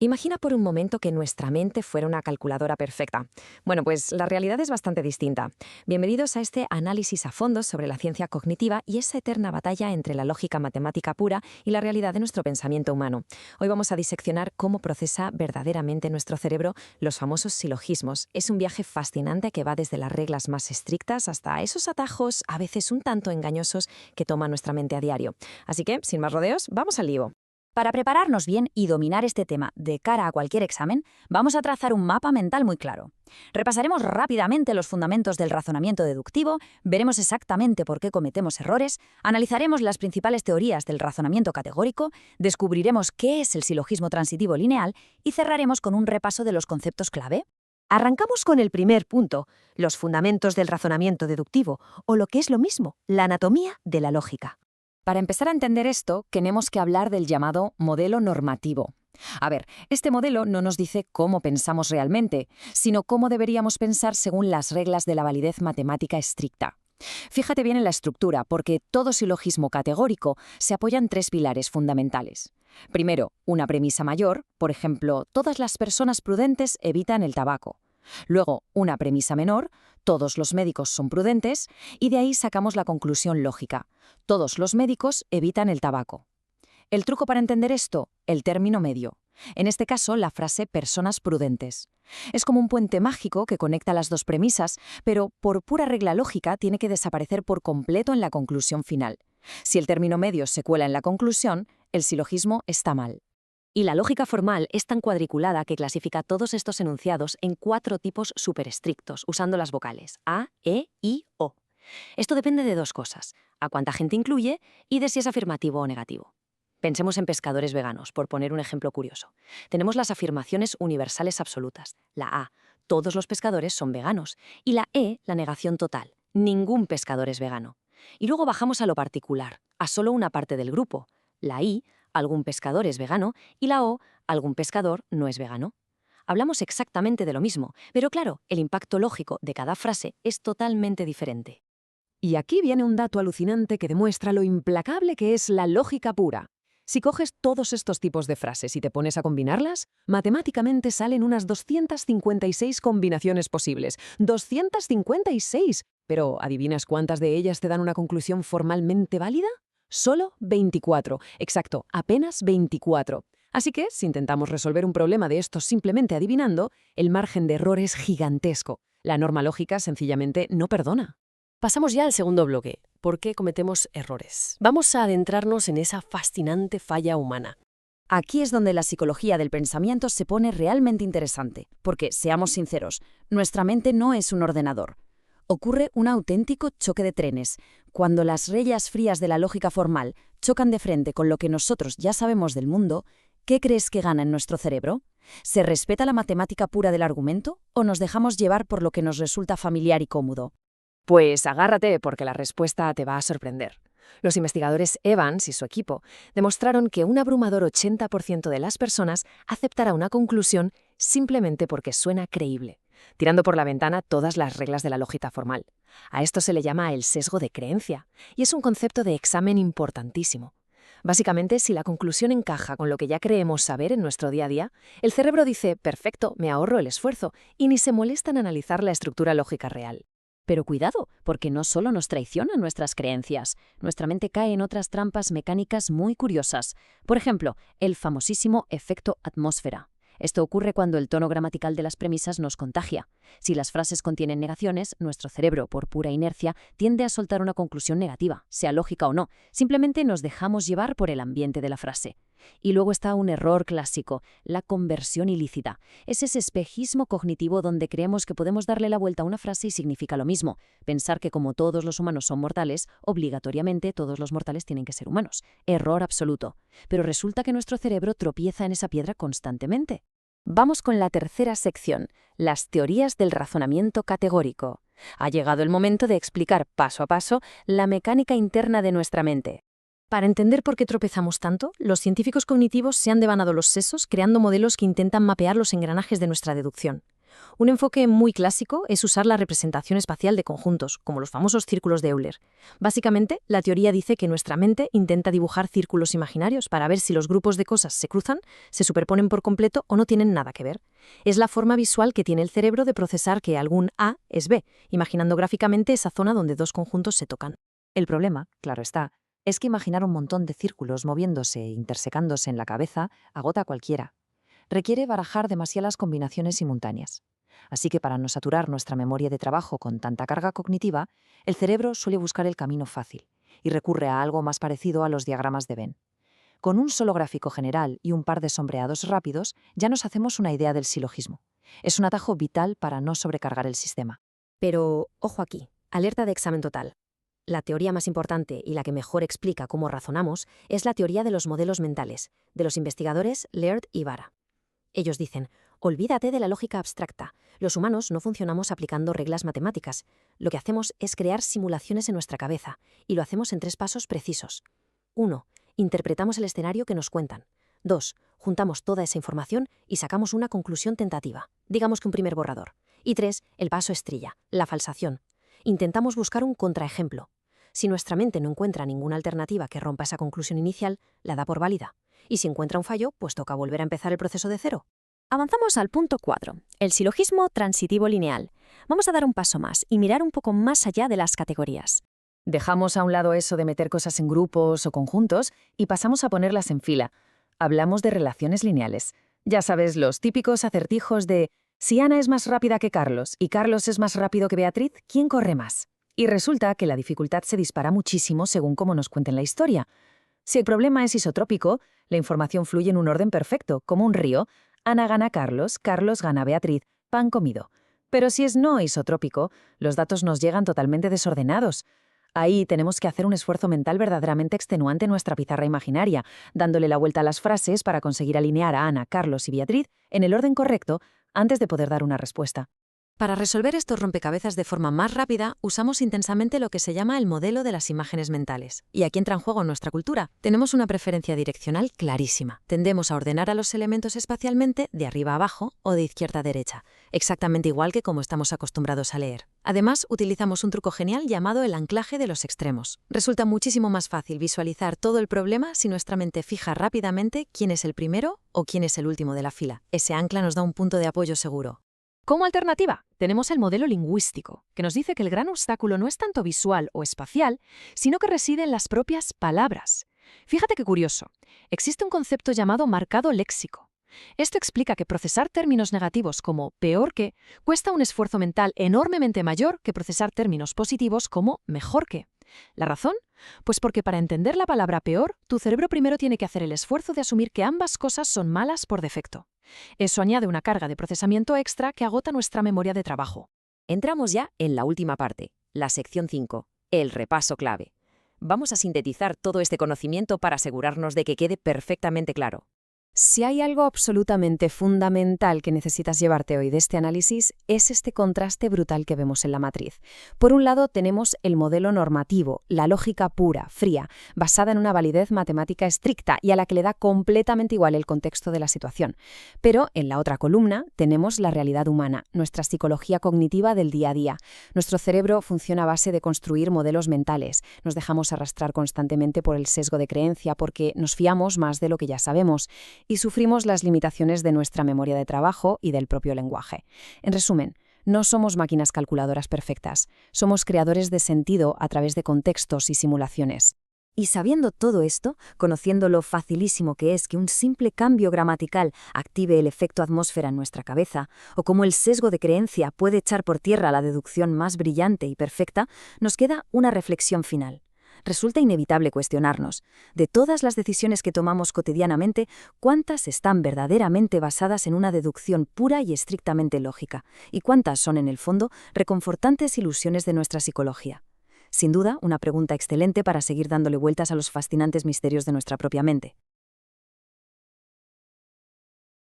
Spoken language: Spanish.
Imagina por un momento que nuestra mente fuera una calculadora perfecta. Bueno, pues la realidad es bastante distinta. Bienvenidos a este análisis a fondo sobre la ciencia cognitiva y esa eterna batalla entre la lógica matemática pura y la realidad de nuestro pensamiento humano. Hoy vamos a diseccionar cómo procesa verdaderamente nuestro cerebro los famosos silogismos. Es un viaje fascinante que va desde las reglas más estrictas hasta esos atajos, a veces un tanto engañosos, que toma nuestra mente a diario. Así que, sin más rodeos, vamos al lío. Para prepararnos bien y dominar este tema de cara a cualquier examen, vamos a trazar un mapa mental muy claro. Repasaremos rápidamente los fundamentos del razonamiento deductivo, veremos exactamente por qué cometemos errores, analizaremos las principales teorías del razonamiento categórico, descubriremos qué es el silogismo transitivo lineal y cerraremos con un repaso de los conceptos clave. Arrancamos con el primer punto, los fundamentos del razonamiento deductivo, o lo que es lo mismo, la anatomía de la lógica. Para empezar a entender esto, tenemos que hablar del llamado modelo normativo. A ver, este modelo no nos dice cómo pensamos realmente, sino cómo deberíamos pensar según las reglas de la validez matemática estricta. Fíjate bien en la estructura, porque todo silogismo categórico se apoya en tres pilares fundamentales. Primero, una premisa mayor, por ejemplo, todas las personas prudentes evitan el tabaco. Luego, una premisa menor, todos los médicos son prudentes, y de ahí sacamos la conclusión lógica. Todos los médicos evitan el tabaco. El truco para entender esto, el término medio. En este caso, la frase personas prudentes. Es como un puente mágico que conecta las dos premisas, pero por pura regla lógica tiene que desaparecer por completo en la conclusión final. Si el término medio se cuela en la conclusión, el silogismo está mal. Y la lógica formal es tan cuadriculada que clasifica todos estos enunciados en 4 tipos superestrictos, usando las vocales A, E, I, O. Esto depende de dos cosas, a cuánta gente incluye y de si es afirmativo o negativo. Pensemos en pescadores veganos, por poner un ejemplo curioso. Tenemos las afirmaciones universales absolutas. La A, todos los pescadores son veganos. Y la E, la negación total. Ningún pescador es vegano. Y luego bajamos a lo particular, a solo una parte del grupo. La I, algún pescador es vegano. Y la O, algún pescador no es vegano. Hablamos exactamente de lo mismo, pero claro, el impacto lógico de cada frase es totalmente diferente. Y aquí viene un dato alucinante que demuestra lo implacable que es la lógica pura. Si coges todos estos tipos de frases y te pones a combinarlas, matemáticamente salen unas 256 combinaciones posibles. ¡256! Pero ¿adivinas cuántas de ellas te dan una conclusión formalmente válida? Solo 24. Exacto, apenas 24. Así que, si intentamos resolver un problema de estos simplemente adivinando, el margen de error es gigantesco. La norma lógica sencillamente no perdona. Pasamos ya al segundo bloque. ¿Por qué cometemos errores? Vamos a adentrarnos en esa fascinante falla humana. Aquí es donde la psicología del pensamiento se pone realmente interesante, porque, seamos sinceros, nuestra mente no es un ordenador. Ocurre un auténtico choque de trenes, cuando las rayas frías de la lógica formal chocan de frente con lo que nosotros ya sabemos del mundo. ¿Qué crees que gana en nuestro cerebro? ¿Se respeta la matemática pura del argumento o nos dejamos llevar por lo que nos resulta familiar y cómodo? Pues agárrate, porque la respuesta te va a sorprender. Los investigadores Evans y su equipo demostraron que un abrumador 80% de las personas aceptará una conclusión simplemente porque suena creíble, tirando por la ventana todas las reglas de la lógica formal. A esto se le llama el sesgo de creencia, y es un concepto de examen importantísimo. Básicamente, si la conclusión encaja con lo que ya creemos saber en nuestro día a día, el cerebro dice, perfecto, me ahorro el esfuerzo, y ni se molesta en analizar la estructura lógica real. Pero cuidado, porque no solo nos traicionan nuestras creencias, nuestra mente cae en otras trampas mecánicas muy curiosas. Por ejemplo, el famosísimo efecto atmósfera. Esto ocurre cuando el tono gramatical de las premisas nos contagia. Si las frases contienen negaciones, nuestro cerebro, por pura inercia, tiende a soltar una conclusión negativa, sea lógica o no. Simplemente nos dejamos llevar por el ambiente de la frase. Y luego está un error clásico, la conversión ilícita. Es ese espejismo cognitivo donde creemos que podemos darle la vuelta a una frase y significa lo mismo. Pensar que como todos los humanos son mortales, obligatoriamente todos los mortales tienen que ser humanos. Error absoluto. Pero resulta que nuestro cerebro tropieza en esa piedra constantemente. Vamos con la tercera sección, las teorías del razonamiento categórico. Ha llegado el momento de explicar paso a paso la mecánica interna de nuestra mente. Para entender por qué tropezamos tanto, los científicos cognitivos se han devanado los sesos creando modelos que intentan mapear los engranajes de nuestra deducción. Un enfoque muy clásico es usar la representación espacial de conjuntos, como los famosos círculos de Euler. Básicamente, la teoría dice que nuestra mente intenta dibujar círculos imaginarios para ver si los grupos de cosas se cruzan, se superponen por completo o no tienen nada que ver. Es la forma visual que tiene el cerebro de procesar que algún A es B, imaginando gráficamente esa zona donde dos conjuntos se tocan. El problema, claro está, es que imaginar un montón de círculos moviéndose e intersecándose en la cabeza agota a cualquiera. Requiere barajar demasiadas combinaciones simultáneas. Así que para no saturar nuestra memoria de trabajo con tanta carga cognitiva, el cerebro suele buscar el camino fácil y recurre a algo más parecido a los diagramas de Venn. Con un solo gráfico general y un par de sombreados rápidos, ya nos hacemos una idea del silogismo. Es un atajo vital para no sobrecargar el sistema. Pero, ojo aquí, alerta de examen total. La teoría más importante y la que mejor explica cómo razonamos es la teoría de los modelos mentales, de los investigadores Laird y Vara. Ellos dicen, olvídate de la lógica abstracta. Los humanos no funcionamos aplicando reglas matemáticas. Lo que hacemos es crear simulaciones en nuestra cabeza, y lo hacemos en 3 pasos precisos. 1. Interpretamos el escenario que nos cuentan. 2. Juntamos toda esa información y sacamos una conclusión tentativa, digamos que un primer borrador. Y 3. El paso estrella, la falsación. Intentamos buscar un contraejemplo. Si nuestra mente no encuentra ninguna alternativa que rompa esa conclusión inicial, la da por válida. Y si encuentra un fallo, pues toca volver a empezar el proceso de cero. Avanzamos al punto 4, el silogismo transitivo lineal. Vamos a dar un paso más y mirar un poco más allá de las categorías. Dejamos a un lado eso de meter cosas en grupos o conjuntos y pasamos a ponerlas en fila. Hablamos de relaciones lineales. Ya sabes, los típicos acertijos de si Ana es más rápida que Carlos y Carlos es más rápido que Beatriz, ¿quién corre más? Y resulta que la dificultad se dispara muchísimo según cómo nos cuenten la historia. Si el problema es isotrópico, la información fluye en un orden perfecto, como un río. Ana gana a Carlos, Carlos gana a Beatriz, pan comido. Pero si es no isotrópico, los datos nos llegan totalmente desordenados. Ahí tenemos que hacer un esfuerzo mental verdaderamente extenuante en nuestra pizarra imaginaria, dándole la vuelta a las frases para conseguir alinear a Ana, Carlos y Beatriz en el orden correcto antes de poder dar una respuesta. Para resolver estos rompecabezas de forma más rápida, usamos intensamente lo que se llama el modelo de las imágenes mentales. Y aquí entra en juego nuestra cultura. Tenemos una preferencia direccional clarísima. Tendemos a ordenar a los elementos espacialmente de arriba a abajo o de izquierda a derecha, exactamente igual que como estamos acostumbrados a leer. Además, utilizamos un truco genial llamado el anclaje de los extremos. Resulta muchísimo más fácil visualizar todo el problema si nuestra mente fija rápidamente quién es el primero o quién es el último de la fila. Ese ancla nos da un punto de apoyo seguro. Como alternativa, tenemos el modelo lingüístico, que nos dice que el gran obstáculo no es tanto visual o espacial, sino que reside en las propias palabras. Fíjate qué curioso. Existe un concepto llamado marcado léxico. Esto explica que procesar términos negativos como peor que cuesta un esfuerzo mental enormemente mayor que procesar términos positivos como mejor que. ¿La razón? Pues porque para entender la palabra peor, tu cerebro primero tiene que hacer el esfuerzo de asumir que ambas cosas son malas por defecto. Eso añade una carga de procesamiento extra que agota nuestra memoria de trabajo. Entramos ya en la última parte, la sección 5, el repaso clave. Vamos a sintetizar todo este conocimiento para asegurarnos de que quede perfectamente claro. Si hay algo absolutamente fundamental que necesitas llevarte hoy de este análisis, es este contraste brutal que vemos en la matriz. Por un lado tenemos el modelo normativo, la lógica pura, fría, basada en una validez matemática estricta y a la que le da completamente igual el contexto de la situación. Pero en la otra columna tenemos la realidad humana, nuestra psicología cognitiva del día a día. Nuestro cerebro funciona a base de construir modelos mentales. Nos dejamos arrastrar constantemente por el sesgo de creencia porque nos fiamos más de lo que ya sabemos y sufrimos las limitaciones de nuestra memoria de trabajo y del propio lenguaje. En resumen, no somos máquinas calculadoras perfectas, somos creadores de sentido a través de contextos y simulaciones. Y sabiendo todo esto, conociendo lo facilísimo que es que un simple cambio gramatical active el efecto atmósfera en nuestra cabeza, o cómo el sesgo de creencia puede echar por tierra la deducción más brillante y perfecta, nos queda una reflexión final. Resulta inevitable cuestionarnos, de todas las decisiones que tomamos cotidianamente, ¿cuántas están verdaderamente basadas en una deducción pura y estrictamente lógica? ¿Y cuántas son, en el fondo, reconfortantes ilusiones de nuestra psicología? Sin duda, una pregunta excelente para seguir dándole vueltas a los fascinantes misterios de nuestra propia mente.